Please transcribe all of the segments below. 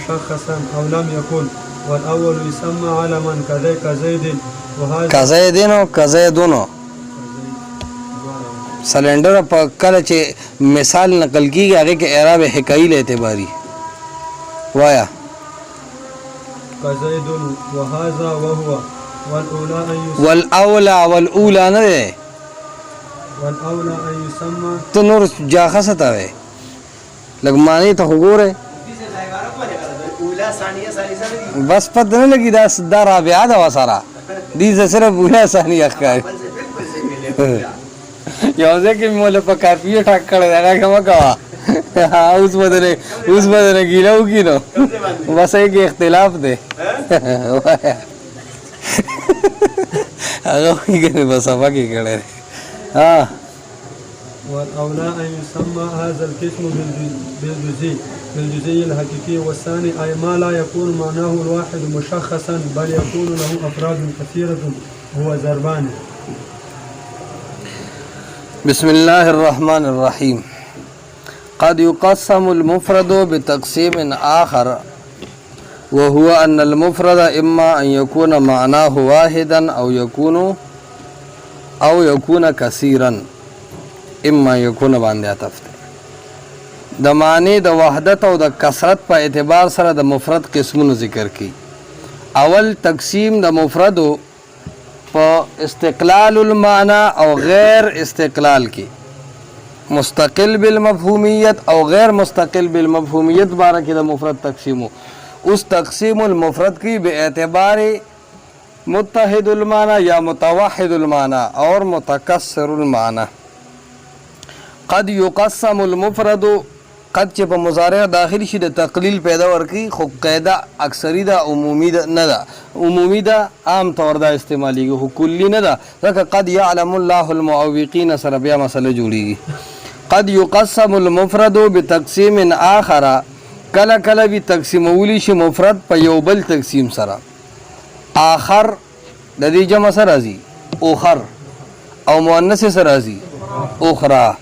مشخصا أو لم يكن والأول يسمى علما كزيد وهذا كزيد او كزيدونو سلندر په کله چې مثال نقل کیږي هغه کې اعراب حکایي له اعتباري وایا كزيد وهذا وهو والاولى نه ده والأولى أن يسمى ته نور جاخصه تا وي لګمانی ته وګوره بس پد نه لګي دا رابعه دا وسره دې صرف اوله ثانیه ښکاري یو ځکه مولا په کافي ټاک کړه دا کومه کوا اوس بدره ګیلو کینو بس یې کې اختلاف ده هغه یې بس هغه کې کړه ها والأولى أن يسمى هذا القسم بالجزئي الحقيقي والثاني أي ما لا يكون معناه الواحد مشخصا بل يكون له أفراد كثيرة هو ضربان. بسم الله الرحمن الرحيم. قد يقسم المفرد بتقسيم آخر وهو أن المفرد إما أن يكون معناه واحدا أو يكون كثيرا اما يكون باندې عطف د معنی د وحدت او د کثرت په اعتبار سره د مفرد قسمونو ذکر کی اول تقسیم د مفرد په استقلال المعنى او غیر استقلال کی مستقل بالمفهومیت او غیر مستقل بالمفهومیت باره کې د مفرد تقسیمو اس تقسیم المفرد کی به اعتبار متحد المعنى یا متوحد المعنى اور متکثر المعنى. قد يقسم المفرد قد چې په مضارع داخل شي د تقلیل پیدا ورکی خو قاعده اکثری دا عمومی دا نه ده عمومی دا عام طور دا استعمالیږي خو کلی نه ده ځکه قد يعلم الله المعوقين سره بیا مسله جوړیږي. قد يقسم المفرد بتقسيم آخر کله کله به تقسیمولی شي مفرد په یو بل تقسیم سره آخر د دې جمع سره راځي اوخر او مؤنث سره راځي اخرى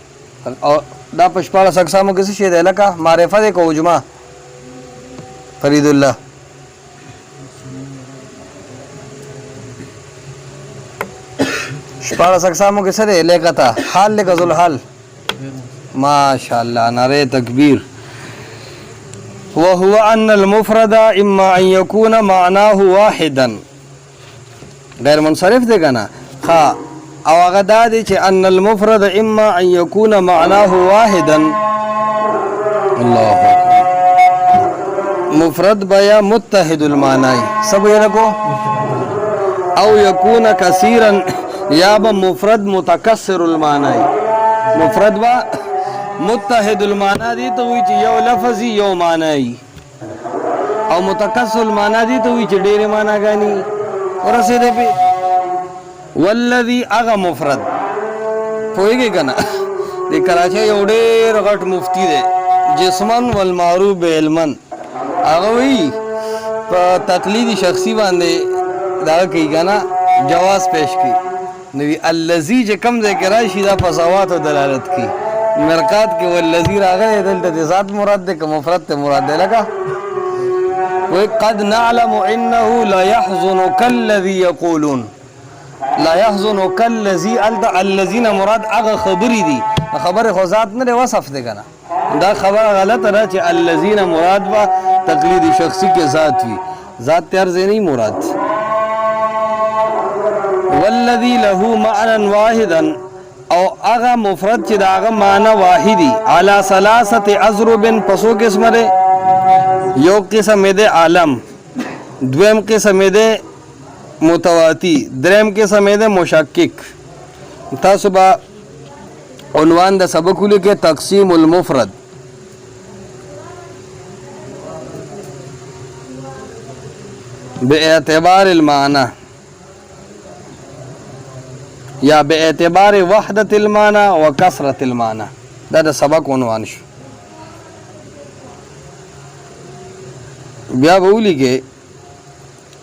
او دا پشپاله اقسامو کې څه شی دی لکه معرفت کو جمع فرید الله شپاله اقسامو کې څه دی لکه حال لکه ذل حال ماشاءالله نعره تکبیر. وهو ان المفرد اما ان يكون معناه واحدا غیر منصرف دی کنه ها او هغه دا دی چې ان المفرد اما ان يكون معناه واحدا الله مفرد بیا متحد المعنى سب یلکو او يكون كثيرا یا به مفرد متکثر المعنى مفرد با متحد المعنى دی ته وی چې یو لفظ یو معنی او متکثر المعنى دی ته وی چې ډېر معنی غني ورسې دی په والذي اغه مفرد پوهیږي کنه د کراچۍ یو ډېر غټ مفتی دی جسمن والمعروف بعلمن هغه وی په تقلیدی شخصي باندې دا کوي کنه جواز پیش کی نو الذي چې کم ځای کې راشي دا په صوات او دلالت کی مرقات کې والذي راغلی دلته د ذات مراد ده که مفرد ته مراد ده لکه وقد نعلم انه لا يحزنك الذي يقولون لا يحزنك الذين مراد هغه خبرې دي خبره خو ذات نه وصف ده کنه دا خبره غلطه ده چې الذين مراد با تقلید شخصی کې ذات وي ذات تر نه مراد والذي له معنى واحدا او اغا مفرد چې دا اغا معنی واحدی علی ثلاثه اضرب پسو قسم ده یو قسم ده عالم دویم قسم ده متواتی دریم قسم ده مشکک. تاسو با عنوان د سبق لیکه تقسیم المفرد باعتبار المعنى یا باعتبار وحدت المعنى و کثرت المعنى دا د سبق عنوان شو. بیا بولی کې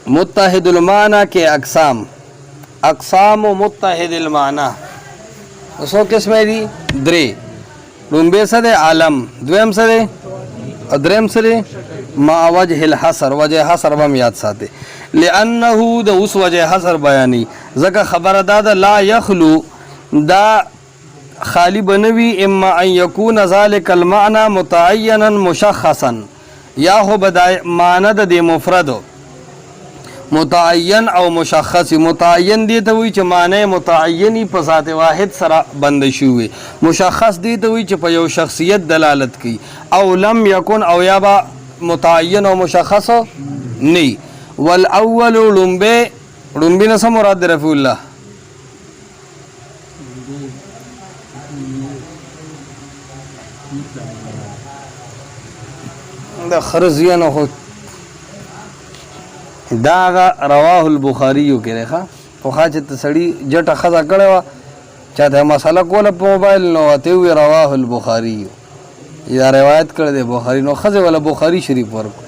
متحد المعنى کے اقسام متحد المعنى سو قسمه دي درې لومبه سره عالم دویم سره دریم سره ما وجه الحصر، وجه حصر بم یاد ساته، لانه د اوس وجه حصر بیانی ځکه خبره دا ده لا یخلو دا خالی بنوي اما ان یکون ذلک المعنى متعینا مشخصا، یا هو بدای معنی د مفرد متعین او مشخص. متعین دی ته وی چې معنی متعینی په ذات واحد سره بند شوی، مشخص دی ته وی چې په یو شخصیت دلالت کوي، او لم یکن او یا با متعین او مشخص نی. والاول لمبه نه سم مراد رفیع الله دا خرزیانو خو دا رواه البخاری کې راخه خو خاصه تسړی جټه خزا کړه وا چاته مسله کوله په موبایل نو ته وی رواه البخاری یا روایت کړه د بخاری نو خزه ولا بخاری شریف ورکو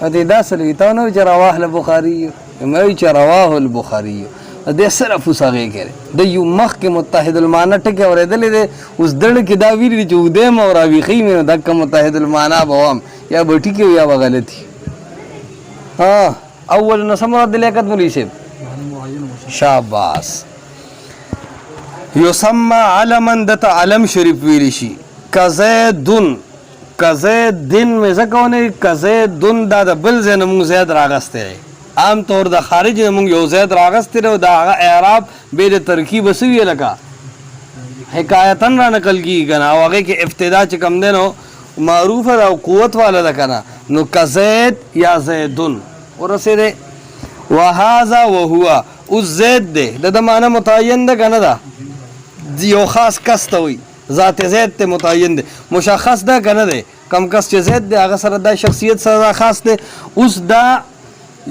اته دا سره تا نو چې رواه البخاری مې چې رواه البخاری د صرف وسغه کړي د یو مخ کې متحد المعنی ټکي اورېدلې ده اوس دړ کې دا ویری چې وده مو راوي خې مې دک متحد المعنی بوام یا بټی کې یا غلطي. ها اول نسمه د لیکت مولوی صاحب شاباس. یسمى علما دت علم شریف ویل شي کزیدن کزیدن مې زکونه کزیدن دا د بل زنه مونږ زیات راغسته عام طور د خارج مونږ یو زیات راغسته او دا اعراب به د ترکیب وسوي لکه حکایتن را نقل کی کنه او هغه کې ابتدا چې کم دینو معروف او قوت والا ده کنه نو کزید یا زیدن ورسره وهذا وهو الزید ده د معنی متعین ده کنه ده یو خاص کس ته وي ذات زید ته متعین ده مشخص ده کنه ده کم کس چې زید ده هغه سره د شخصیت سره خاص ده. اوس دا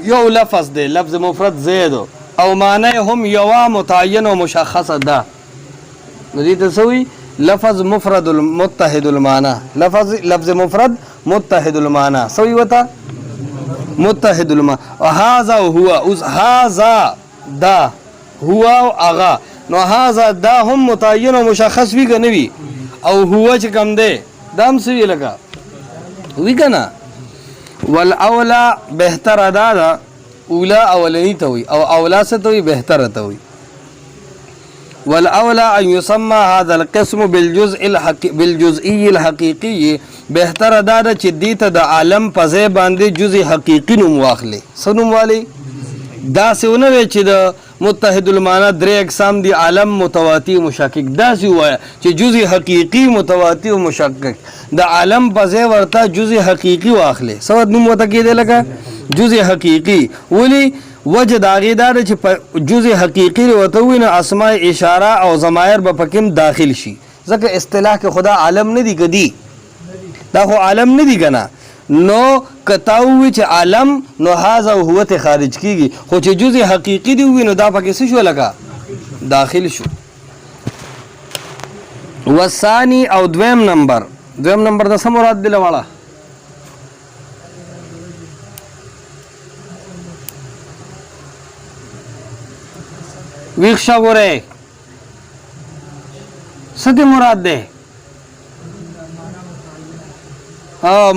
یو لفظ ده لفظ مفرد زید او معنی هم یو متعین او مشخص ده نو دې ته سوي لفظ مفرد المتحد المعنى لفظ مفرد متحد المعنى سوي وتا متحد المعنى. وهذا هو هذا دا هو اغا نو هذا دا هم متعین او مشخص وی کنه وی او هو چې کم ده دام سوي لگا وی کنه. والاولا بهتر ادا دا اولا اولنی ته وی او اولا څه ته وی بهتر ته وی. والاولى ان يسمى هذا القسم بالجزئي الحقيقي بهتر دا چې دې ته د عالم په ځای باندې جزء حقيقي نوم واخلي. سنوم والی دا سونه وی چې د متحد المعنى درې اقسام دي عالم متواتی مشکک دا سی وای چې جزء حقيقي متواتی او مشکک د عالم په ځای ورته جزء حقيقي واخلي سود نوم وته کېده لکه جزء حقيقي ولی وجه داغی دار چې جزء حقیقی وته وینه اسماء اشاره او ضمائر به پکم داخل شي ځکه اصطلاح کې خدا عالم نه دی کدی دا خو عالم نه دی کنه نو کتاوی چې عالم نو هاذا هو ته خارج کیږي خو چې جزء حقیقی دی وینه دا پکې څه شو لگا داخل شو. والثاني او دویم نمبر د سم مراد دی لواله ویخشا گوره ستی مراد ده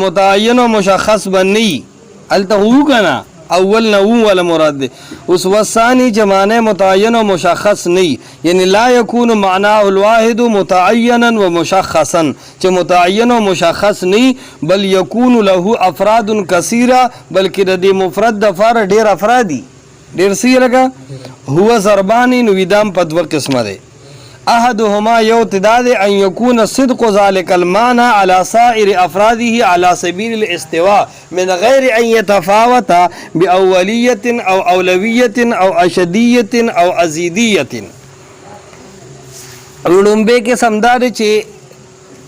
متعین و مشخص بنی التا هو کنا اول نو ولا مراد ده. اس وثانی جمانه متعین و مشخص نی یعنی لا یکون معناه الواحد متعینا و مشخصا چه متعین و مشخص نی بل یکون له افراد کثیره بلکې د مفرد دفار ډیر افرادی ډیر سی لگا هو ضربانی نو ویدام په دوه قسمه ده. احدهما یو تعداد ان یکون صدق ذلك المعنى على سائر افراده على سبيل الاستواء من غير ان يتفاوت باوليه او اولويه او اشديه او ازيديه. لومبه کې سمدار چې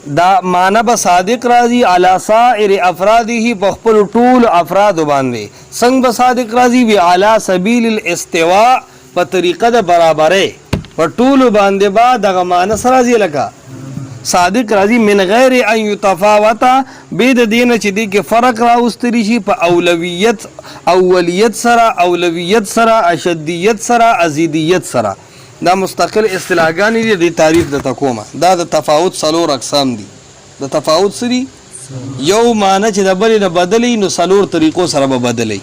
دا معنی به صادق راځي علی سائر افراده په خپل ټول افراد باندې څنګه به صادق راځي به علی سبیل الاستواء په طریقه د برابرې په ټول باندې با دغه معنی سره راځي لکه صادق راځي من غیر ان یتفاوت بيد دین چې دی کې فرق راوستري شي په اولیت سره اشدیت سره ازیدیت سره. دا مستقل اصطلاحګانی دي د تعریف د تکومه دا د تفاوت څلور اقسام دي د تفاوت سری یو معنی چې د بلې نه بدلی نو څلور طریقو سره به بدلی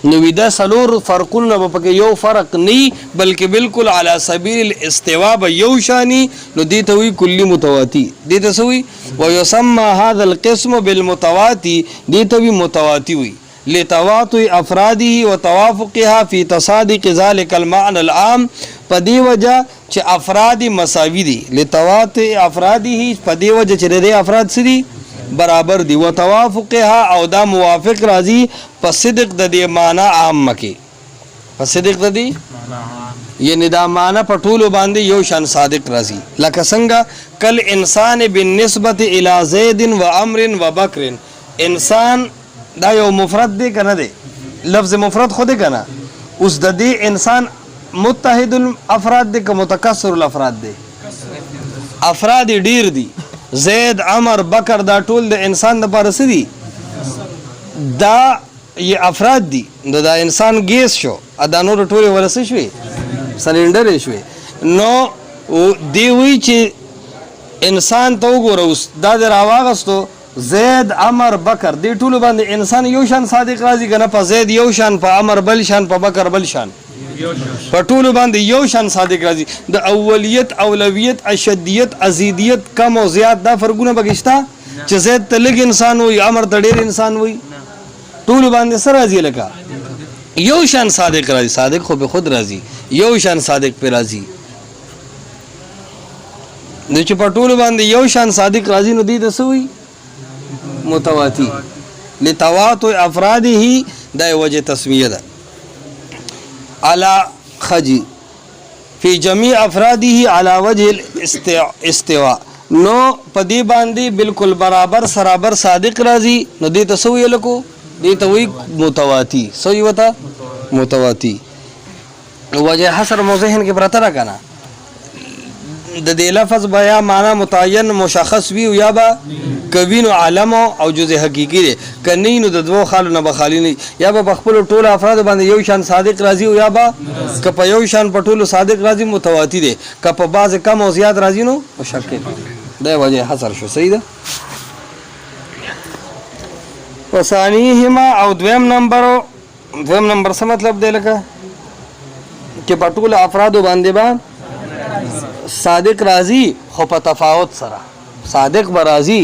نو دا څلور فرقونه به پکې یو فرق نه بلکې بالکل علی سبیل الاستواء به یو شانی نو دې ته وی کلی متواتی دې ته سوی ويسمى هذا القسم بالمتواتی دې ته وی متواتی وی لتواطؤ افراده وتوافقها في تصادق ذلك المعنى العام پدی وجہ چې افراد مساوی دي لتواطؤ افراده پدی وجہ چې د افراد سری برابر دي وتوافقها او دا موافق راځي په صدق د دې معنی عام کې په صدق د دې یعنی دا معنی په ټولو باندې یو شان صادق راځي لکه څنګه کل انسان بالنسبه الى زید و عمرو و بکر انسان دا یو مفرد دی کنه دی لفظ مفرد خود دی کنه اوس د دې انسان متحد الافراد دی که متکثر الافراد دی افراد ډیر دي زید عمر بکر دا ټول د انسان د پاره سدي دا ی افراد دي دا انسان گیس شو ادا نور ټول ورسې شوي سلندر شوي نو دی وی چې انسان ته وګوره اوس دا د راواغستو زید عمر بکر دی ټول باندې انسان یو شان صادق راځي کنه په زید یو شان په عمر بل شان په بکر بل شان په ټول باندې یو شان صادق راځي د اولیت اولویت اشدیت ازیدیت کم او زیات دا فرقونه بغشتا چې زید ته لږ انسان وي عمر ته ډیر انسان وي ټول باندې سره راځي لکه یو شان صادق راځي صادق خو به خود راځي یو شان صادق پر راځي د چې په ټول باندې یو شان صادق راځي نو دې د سوي متواتی لتواطؤ افراده دا وجه تسمیه ده على خجي في جميع افراده على وجه الاستواء نو پدی باندې بالکل برابر سرابر صادق راځي نو دې تسوی لکو دې ته وی متواتی سوی وتا متواتی وجه حصر موضحن کې پرته را کنه د دې لفظ بیا معنا متعین مشخص وی یا با کوینو عالم او جزء حقیقی دی کنینو د دوه خالو نه بخالی نه یا به خپل ټول افراد باندې یو شان صادق راځي او یا با ک په یو شان په ټول صادق راځي متواتی دی ک په بعض کم او زیات راځي نو مشکل دا وجه حصر شو صحیح ده وثانیهما او دویم نمبر څه مطلب دی لکه چې په ټول افراد باندې با صادق راځي خو په تفاوت سره صادق برازي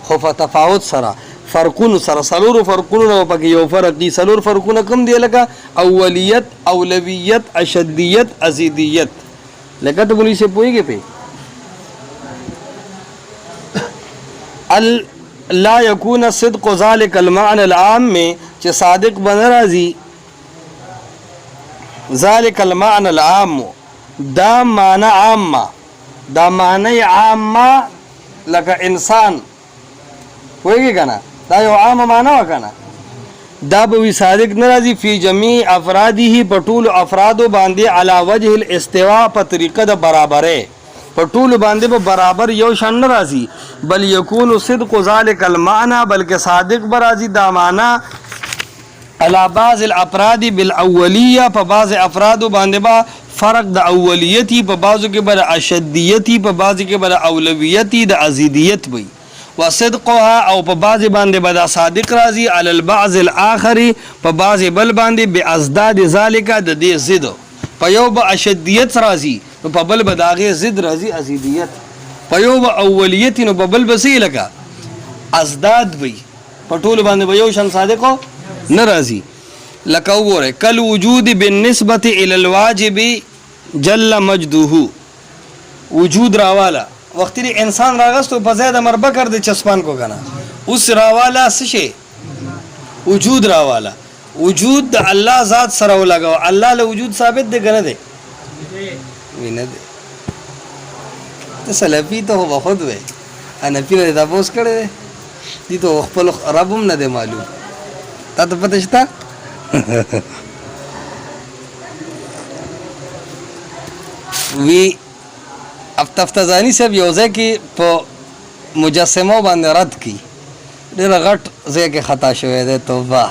خو په تفاوت سره فرقون سره سلور فرقون نو پکې یو فرق دي سلور فرقونه کم دی لکه اولیت اولویت اشدیت ازیدیت لکه ته بولی سے پويږي په لا يكون صدق ذلك المعنى العام میں چې صادق بن راځي ذلك المعنى العام دا معنی عامه دا معنی عامه لکه انسان وایي کنه دا یو عام معنی وکنه دا به وی صادق ناراضي فی جميع افراده په ټول افرادو باندې علی وجه الاستواء په طریقه د برابره په ټول باندې به برابر یو شان ناراضي بل یکون صدق ذلك المعنى بلکې صادق برازي دا معنی علی بعض الافراد بالاولیه په بعض افرادو باندې با فرق د اولیتی په بعضو کې بل اشدیتی په بعضو کې بل اولویتی د ازیدیت وي وصدقها او په بعض باندې بدا صادق راځي علی البعض الاخر په بعض بل باندې بازداد ذالک د دې ضد په یو به اشدیت راځي نو په بل بداغه ضد راځي ازیدیت په یو به اولیت نو په بل بسې لکه ازداد وي په ټول باندې به یو شان صادق ناراضي لکه وګوره کل وجود بالنسبه الى الواجب جل مجده وجود راوالا وخت انسان راغستو په زید امر بکر د چسپان کو کنه اوس راوالا څه شي وجود راوالا وجود د الله ذات سره ولګاو الله له وجود ثابت دی کنه دی وینه دی ته سلفی ته هو خود وې انا پیره دا بوس کړي دي ته خپل ربم نه دی معلوم تا ته پته شته وی افتزانی صاحب یو ځای کې په مجسمه باندې رد کی ډېر غټ ځای کې خطا شوی دی توبه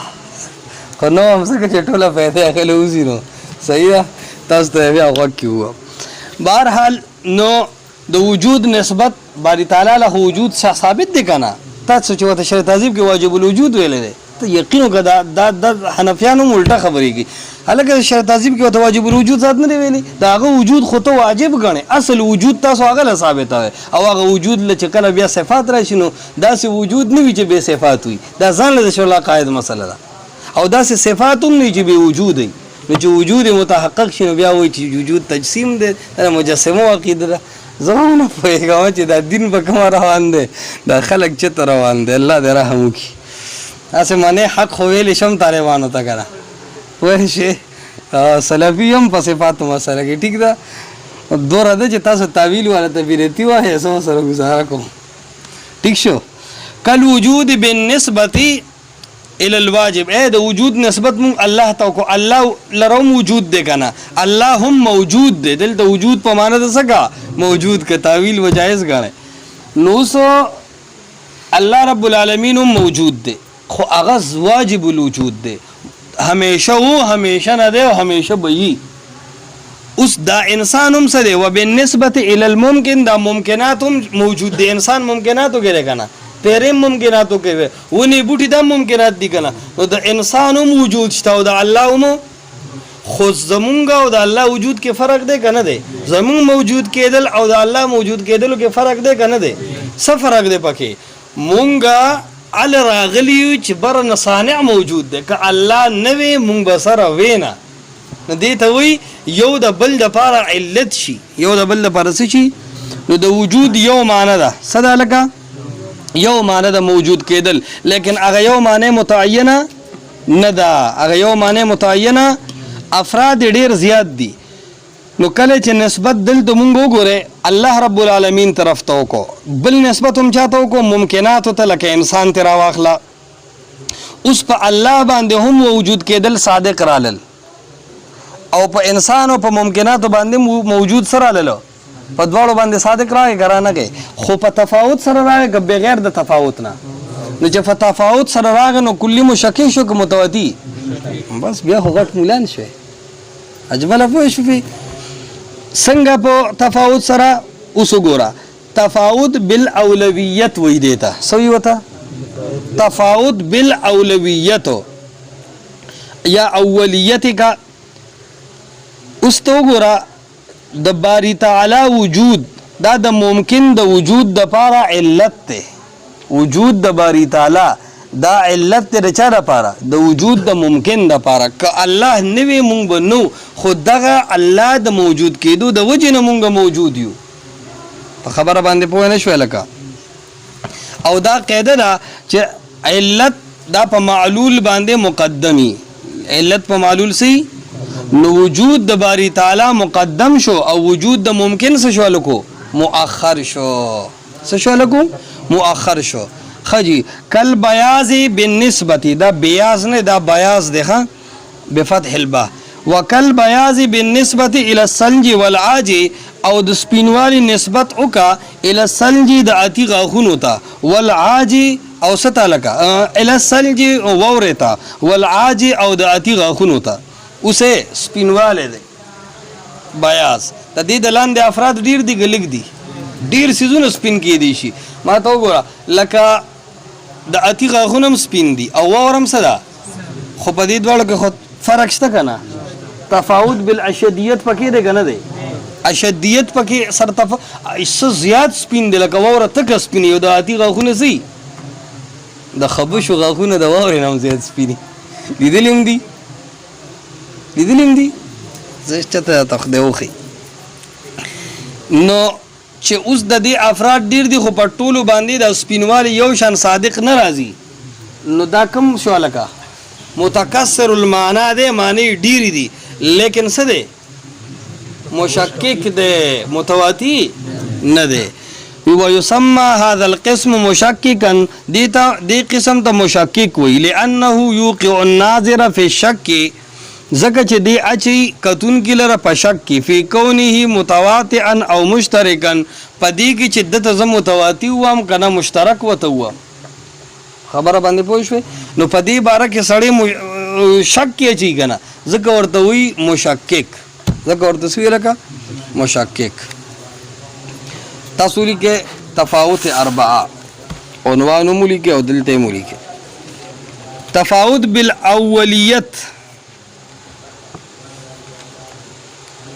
خو نو هم څه چې ټوله پیدا اخلي اوسي نو صحیح ده تاسو ته بیا غوږ کې ووم بهرحال نو د وجود نسبت باری تعالی له وجود ثابت دی که نه تاسو چې وته شرط تعذیب کې واجب الوجود ویل دی ته یقین وکړه د حنفیانو الټه خبرې کی هلکه شرط تعذیب کې وته واجب الوجود ذات نه ویلي دا هغه وجود خو ته واجب غني اصل وجود تاسو هغه ثابت وي او هغه وجود لچ کله بیا صفات راشي نو داسې وجود نه وي چې به صفات وي دا ځان له شولا قاعده مسله ده او داسې صفات هم نه چې به وجود وي نو چې وجود متحقق شي نو بیا وایي چې وجود تجسیم دی مجسمه عقیده ده زمونه پیغام چې دا دین په کوم روان دی دا خلک چې روان دی الله دې رحم وکړي اسه منه حق خو ویل شم طالبانو ته کنه وای شي سلفیم په صفات مسله کې ٹھیک ده دوره ده چې تاسو تعویل ولا تبیرتی وای سم سره گزاره کوم ٹھیک شو کل وجود بالنسبه الى الواجب اے د وجود نسبت مون الله ته کو الله لروم وجود دی کنه الله هم موجود دی دلته وجود په معنی د سکا موجود ک تعویل و جائز غاړي نو سو الله رب العالمین موجود دی خو هغه واجب الوجود دی همیشه وو همیشه نه دی او همیشه به اوس دا انسان هم سره و بالنسبه الى الممکن دا ممکنات هم موجود دی انسان ممکناتو کې کنه پیرم ممکناتو کې ونی بوټي دا ممکنات دي کنه نو د انسان هم وجود شته او د الله هم خو زمونږ او د الله وجود کې فرق دی کنه دی زمون موجود کېدل او د الله موجود کېدل کې فرق دی کنه دی څه فرق دی پکې مونږه ال راغلی چې بر نصانع موجود دی که الله نوې مونږ بسره وینا نو دې ته وی یو د بل د پاره علت شي یو د بل د پاره شي نو د وجود یو معنی ده صدا لکه یو معنی د موجود کېدل لیکن هغه یو معنی متعینه نه ده هغه یو معنی متعینه افراد ډیر زیات دي نو کله چې نسبت دلته مونږ وګوره الله رب العالمین طرف ته وکړو بل نسبت هم چاته وکړو ممکنات ته لکه انسان تیرا واخلا اوس په الله باندې هم وجود کېدل صادق رالل او په انسان او په ممکنات باندې موجود سره رالل په دواړو باندې صادق راغی ګرانه کې خو په تفاوت سره راغی که بغیر د تفاوت نه نو چې په تفاوت سره راغی نو کلی مشکک شو که متواتي بس بیا خو غټ مولان شوی اجمله پوه شوې څنګه په تفاوت سره اوس وګوره تفاوت بالاولویت وی دیتا سوی وتا تفاوت بالاولویت یا اولیت کا اوس تو وګوره د باری تعالی وجود دا د ممکن د وجود د پاره علت ته وجود د باری تعالی دا علت ته رچا د پاره د وجود د ممکن د پاره ک الله نوې مونږ بنو خود دغه الله د موجود کېدو د وجه نه مونږ موجود یو په خبره باندې پوه نه شو لکه او دا قاعده ده چې علت دا په معلول باندې مقدمي علت په معلول سي نو وجود د باری تعالی مقدم شو او وجود د ممکن څه شو لکو مؤخر شو څه شو لکو مؤخر شو خجی کل بیاض بالنسبت دا بیاض نه دا بیاض ده بفتح الباء وکل بیاض بالنسبت الى السلج والعاج او د سپینوالی نسبت وکا الى السلج د اتی غاخونو تا والعاج او ستا لکا الى السلج وورتا والعاج او د اتی غاخونو تا اوسه سپینواله ده بیاض د دې د لاندې افراد ډیر دي ګلګ دي ډیر سيزونه سپین کې دي شي ما ته وګوره لکه د اتی غاغونم سپین دي او ورم صدا خو په دې ډول کې خو فرق شته کنه تفاوت بالاشدیت پکې ده کنه ده اشدیت پکې سر زیات سپین دي لکه وره تک سپین یو د اتی غاغونه سي د خبشو غاغونه د وره نام زیات سپین لیدلم دي لیدلم دي زشته تخدوخي نو چې اوس د دې افراد ډیر دي خو په ټولو باندې د سپینوالي یو شان صادق نه راځي نو دا کوم شو لکه متکسر المعنا ده معنی ډیر دي لیکن څه ده مشکک ده متواتی نه ده ويسمى هذا القسم مشككا دي قسم ته مشکک وی لانه يوقع الناظر في الشك زکه چې دی اچي کتون کې لره په شک کې فی کونه متواطئا او مشترکا پدې کې چې د ته متواتی وام کنه مشترک وته و خبره باندې پوه شو نو پدې باره کې سړی شک کې چي کنه زکه ورته وی مشکک زکه ورته سوی لکه مشکک تاسو کې تفاوت اربعه عنوان ملي کې او دلته ملي کې. تفاوت بالاولیت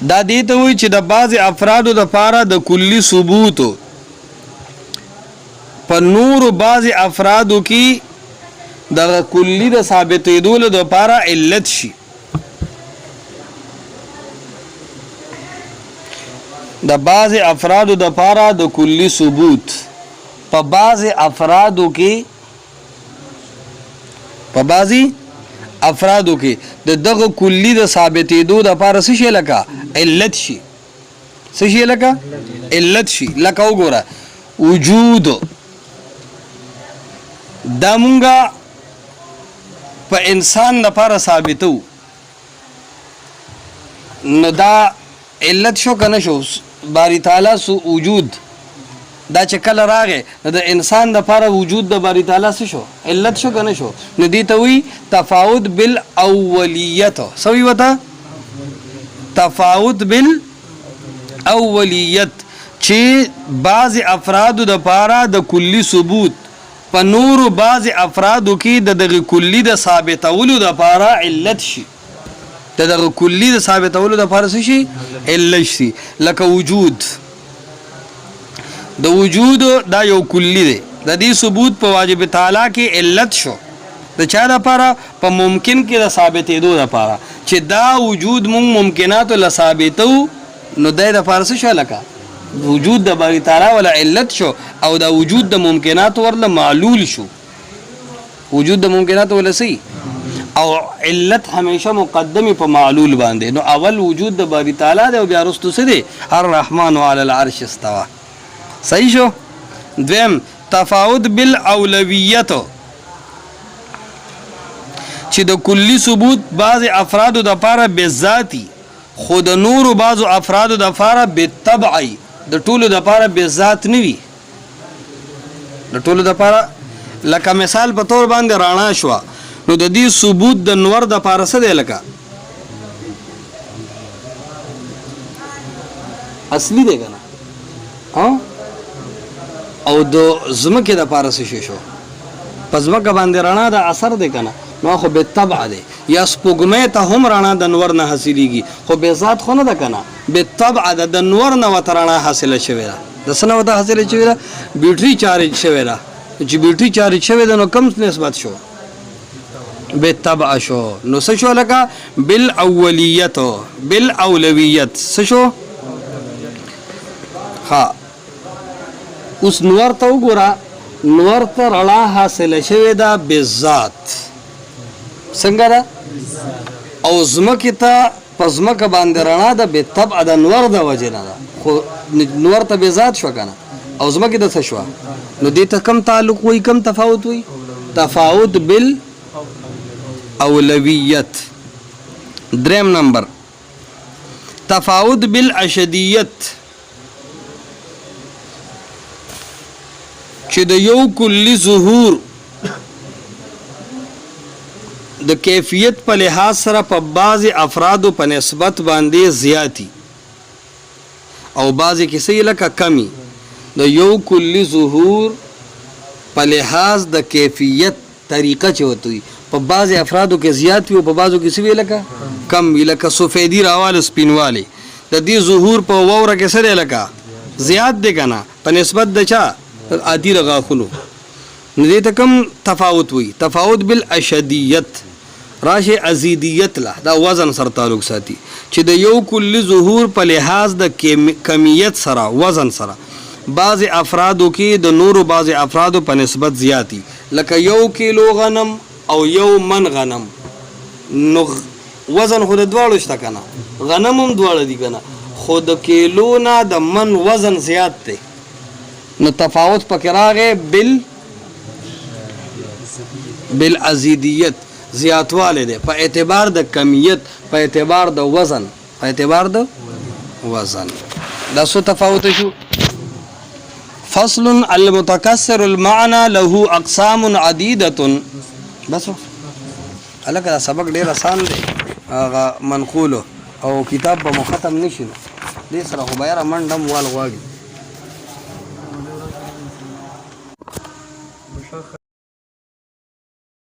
دا دې ته وایي چې د بعض افرادو د پاره د کلی ثبوت په نور بعض افرادو کې د کلی د ثابتېدو د پاره علت شي. د بعض افرادو د پاره د کلی ثبوت په بعض افرادو کې د دغه کلی د ثابتېدو د پاره څه شي لکه علت شي. څه شي لکه علت شي. لکه وګوره وجود دا مونږه په انسان لپاره ثابتو نو دا علت شو کنه شو. باری تعالی سو وجود دا چې کله راغی د انسان لپاره وجود د باری تعالی څه شو علت شو کنه شو. نو دې ته وی تفاوت بالاولیت. سوي وتا تفاوت بالاولیت چې بعض افراد د لپاره د کلی ثبوت په نور بعض افرادو کې دغه کلی د ثابتولو د لپاره علت شي. دغه کلی د ثابتولو د لپاره څه شي علت شي. لکه وجود د وجود دا یو کلی دی. د دې ثبوت په واجب تعالی کې علت شو د چا لپاره په ممکن کې د ثابتېدو لپاره چې دا وجود مونږ ممکنات له ثابتو نو د لپاره څه شو لکه وجود د باری تعالی ولا علت شو او دا وجود د ممکنات ورله معلول شو. وجود د ممکنات ولا سي او علت همیشه مقدمه په معلول باندې. نو اول وجود د باری تعالی دی او بیا رستو څه دی الرحمن علی العرش استوى. صحیح شو. دویم تفاوت بالاولویت چې د کلی ثبوت بعض افرادو د لپاره بذاتی خود نور بعض افرادو د لپاره بالطبعي د ټولو د لپاره بذات نه وي. د ټولو د لپاره لکه مثال په تور باندې رانا شو نو د دې ثبوت د نور د لپاره څه دی لکه اصلي دی کنه او د زمکه د لپاره څه شو په زمکه باندې رانا د اثر دی کنه نو خو به طبع دی. یا سپوږمۍ ته هم رانا د نور نه حاصلېږي خو به ذات خو نه ده کنه به طبع د نور نه وته رانا حاصله شوې ده. د څه نه وته حاصله شوې ده بیټري چارج شوې ده. چې بیټري چارج شوې ده نو کم نسبت شو به طبع شو. نو څه شو لکه بالاولیت بالاولویت څه شو. ها اوس نور ته وګوره نور ته رڼا حاصله شوې ده بالذات څنګه ده او زمکه ته په زمکه باندې رڼا ده به طبع د نور د وجه نه ده خو نور ته بذات شو کنه او زمکه د څه شو. نو دې ته کم تعلق وي کم تفاوت وي. تفاوت بالاولویت. دریم نمبر تفاوت بالاشدیت چې د یو کلی ظهور د کیفیت په لحاظ سره په بعض افرادو په نسبت باندې زیاتی او بعضی کې څه لکه کمی. د یو کلی ظهور په لحاظ د کیفیت طریقه چوتوي په بعض افرادو کې زیات وي او په بعضو کې څه لکه کم وي. لکه سفیدی راواله سپینواله د دې ظهور په ووره کې څه لکه زیات دی کنه په نسبت د چا عادي رغاخونو. نو دې ته کم تفاوت وي. تفاوت بالاشدیت راشه ازیدیت له دا وزن سره تعلق ساتي چې د یو کلی ظهور په لحاظ د کمیت سره وزن سره بعض افرادو کې د نورو بعض افرادو په نسبت زیاتی. لکه یو کیلو غنم او یو من غنم نو وزن خو د دواړو شته کنه غنم هم دواړه دي کنه خو د کیلو نه د من وزن زیات دی. نو تفاوت پکې راغی بالازیدیت زیاتواله ده په اعتبار د کمیت په اعتبار د وزن په اعتبار د وزن. دا څه تفاوت شو. فصل المتكسر المعنى له اقسام عديده. بس الکه دا سبق ډیر آسان دی هغه منقول او کتاب به ختم نشي دې سره خو بیا منډم وال غواړي